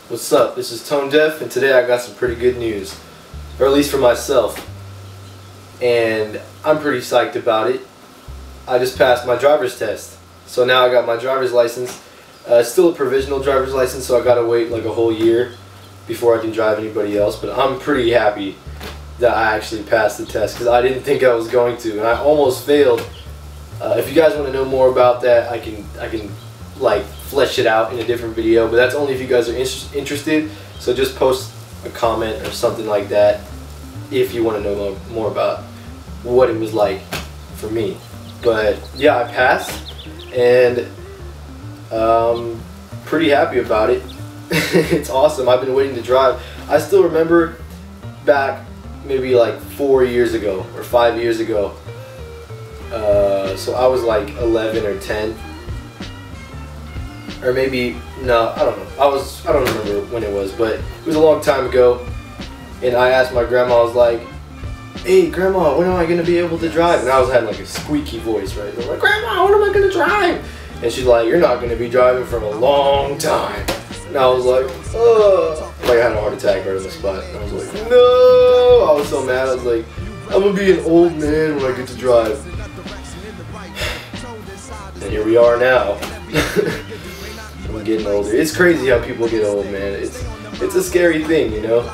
What's up? This is Tone Deaf, and today I got some pretty good news, or at least for myself, and I'm pretty psyched about it. I just passed my driver's test, so now I got my driver's license. It's still a provisional driver's license, so I gotta wait like a whole year before I can drive anybody else, but I'm pretty happy that I actually passed the test because I didn't think I was going to, and I almost failed. If you guys want to know more about that, I can like flesh it out in a different video, but that's only if you guys are interested. So just post a comment or something like that if you want to know more about what it was like for me. But yeah, I passed, and pretty happy about it. It's awesome. I've been waiting to drive. I still remember back maybe like 4 years ago or 5 years ago. So I was like 11 or 10. Or maybe, no, I don't know. I don't remember when it was, but it was a long time ago. And I asked my grandma, I was like, "Hey grandma, when am I gonna be able to drive?" And I had like a squeaky voice, right? I'm like, "Grandma, when am I gonna drive?" And she's like, "You're not gonna be driving for a long time." And I was like, "Oh," like I had a heart attack right on the spot. And I was like, "No!" I was so mad. I was like, "I'm gonna be an old man when I get to drive." And here we are now. I'm getting older. It's crazy how people get old, man. It's a scary thing, you know?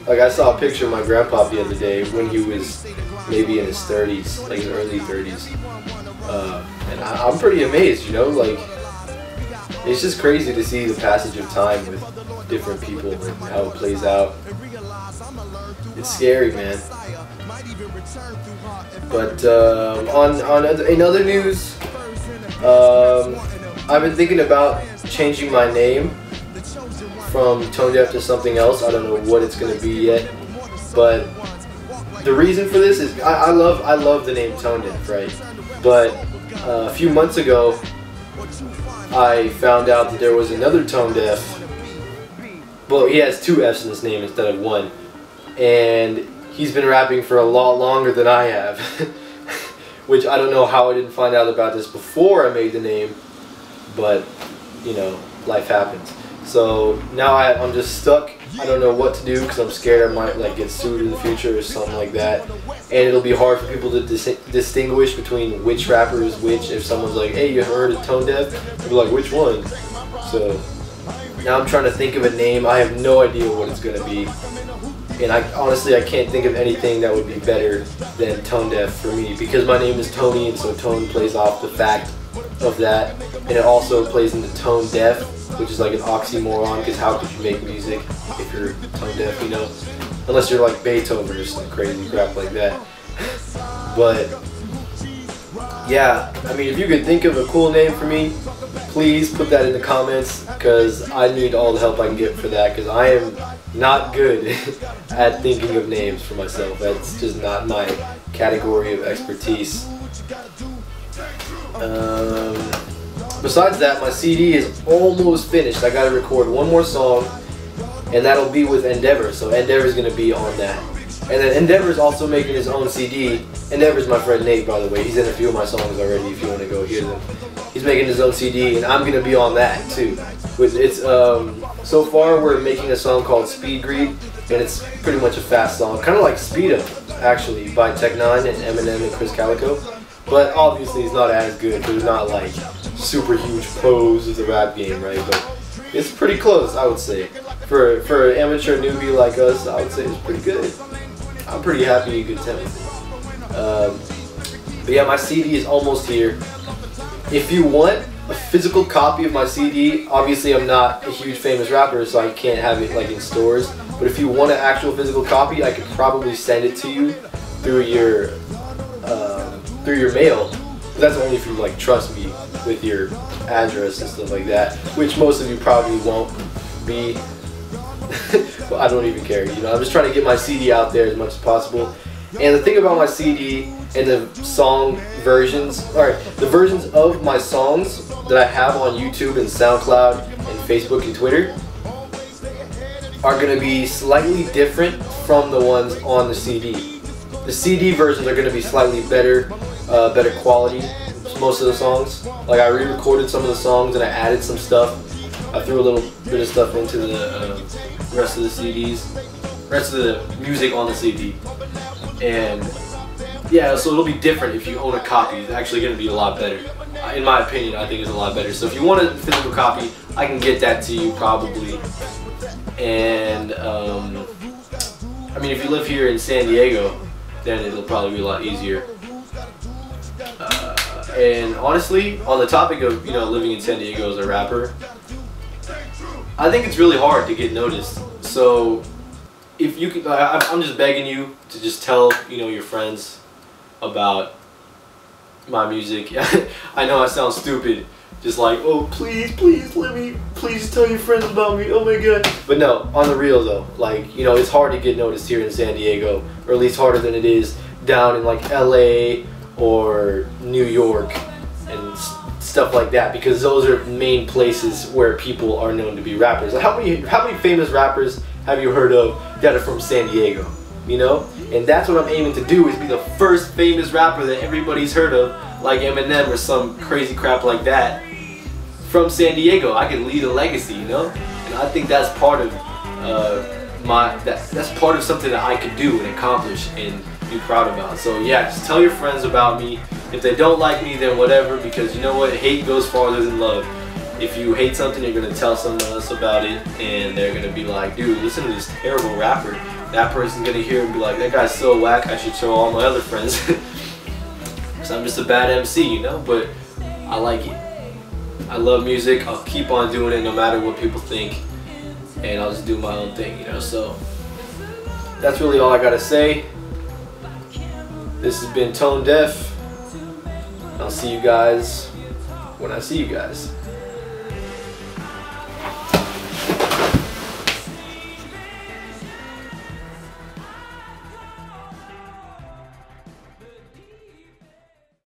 Like I saw a picture of my grandpa the other day when he was maybe in his 30s, like his early 30s. And I'm pretty amazed, you know? Like, it's just crazy to see the passage of time with different people and how it plays out. It's scary, man. But in other news, I've been thinking about changing my name from Tone Deaf to something else. I don't know what it's going to be yet, but the reason for this is I love the name Tone Deaf, right? But a few months ago, I found out that there was another Tone Deaf. Well, he has 2 F's in his name instead of 1, and he's been rapping for a lot longer than I have. Which I don't know how I didn't find out about this before I made the name, but you know, life happens. So now I'm just stuck. I don't know what to do because I'm scared I might like get sued in the future or something like that, and it'll be hard for people to distinguish between which rapper is which. If someone's like, "Hey, you heard of Tone Deaf?" I'll be like, "Which one?" So now I'm trying to think of a name. I have no idea what it's gonna be. And honestly, I can't think of anything that would be better than Tone Deaf for me, because my name is Tony, and so tone plays off the fact of that, and it also plays into tone deaf, which is like an oxymoron, because how could you make music if you're tone deaf, you know? Unless you're like Beethoven or some crazy crap like that. But yeah, I mean, if you could think of a cool name for me, please put that in the comments, because I need all the help I can get for that, because I am not good at thinking of names for myself. That's just not my category of expertise. Besides that, my CD is almost finished. I gotta record one more song, and that'll be with Endeavor. So Endeavor's gonna be on that. And then Endeavor's also making his own CD. Endeavor's my friend Nate, by the way. He's in a few of my songs already if you want to go hear them. He's making his own CD, and I'm gonna be on that too. So far we're making a song called Speed Greed, and it's pretty much a fast song, kind of like Speed Up actually, by Tech N9ne and Eminem and Chris Calico. But obviously it's not as good. There's not like super huge pros of the rap game, right? But it's pretty close, I would say. For an amateur newbie like us, I would say it's pretty good. I'm pretty happy you could tell me. But yeah, my CD is almost here. If you want a physical copy of my CD, obviously I'm not a huge famous rapper, so I can't have it like in stores. But if you want an actual physical copy, I could probably send it to you through your mail. But that's only if you like trust me with your address and stuff like that, which most of you probably won't be. Well, I don't even care. You know, I'm just trying to get my CD out there as much as possible. And the thing about my CD and the song versions, the versions of my songs that I have on YouTube and SoundCloud and Facebook and Twitter are going to be slightly different from the ones on the CD. The CD versions are going to be slightly better quality, most of the songs. Like I re-recorded some of the songs and I added some stuff I threw a little bit of stuff into the rest of the CDs, rest of the music on the CD, and yeah, so it'll be different if you own a copy. It's actually going to be a lot better. In my opinion, I think it's a lot better. So if you want a physical copy, I can get that to you probably. And I mean, if you live here in San Diego, then it'll probably be a lot easier. And honestly, on the topic of, you know, living in San Diego as a rapper, I think it's really hard to get noticed. So if you could, I'm just begging you to just tell, you know, your friends about my music. I know I sound stupid, just like, oh please please tell your friends about me, oh my god. But no, on the real though, like, you know, it's hard to get noticed here in San Diego, or at least harder than it is down in like LA or New York and stuff like that, because those are main places where people are known to be rappers. Like how many famous rappers have you heard of that are from San Diego? You know? And that's what I'm aiming to do, is be the first famous rapper that everybody's heard of, like Eminem or some crazy crap like that, from San Diego. I can leave a legacy, you know? And I think that's part of that's part of something that I could do and accomplish and be proud about. So yeah, just tell your friends about me. If they don't like me, then whatever, because you know what? Hate goes farther than love. If you hate something, you're gonna tell someone else about it, and they're gonna be like, dude, listen to this terrible rapper. That person's gonna hear and be like, that guy's so whack, I should show all my other friends. Because I'm just a bad MC, you know? But I like it. I love music. I'll keep on doing it no matter what people think, and I'll just do my own thing, you know? So that's really all I gotta say. This has been Tone Deaf. I'll see you guys when I see you guys.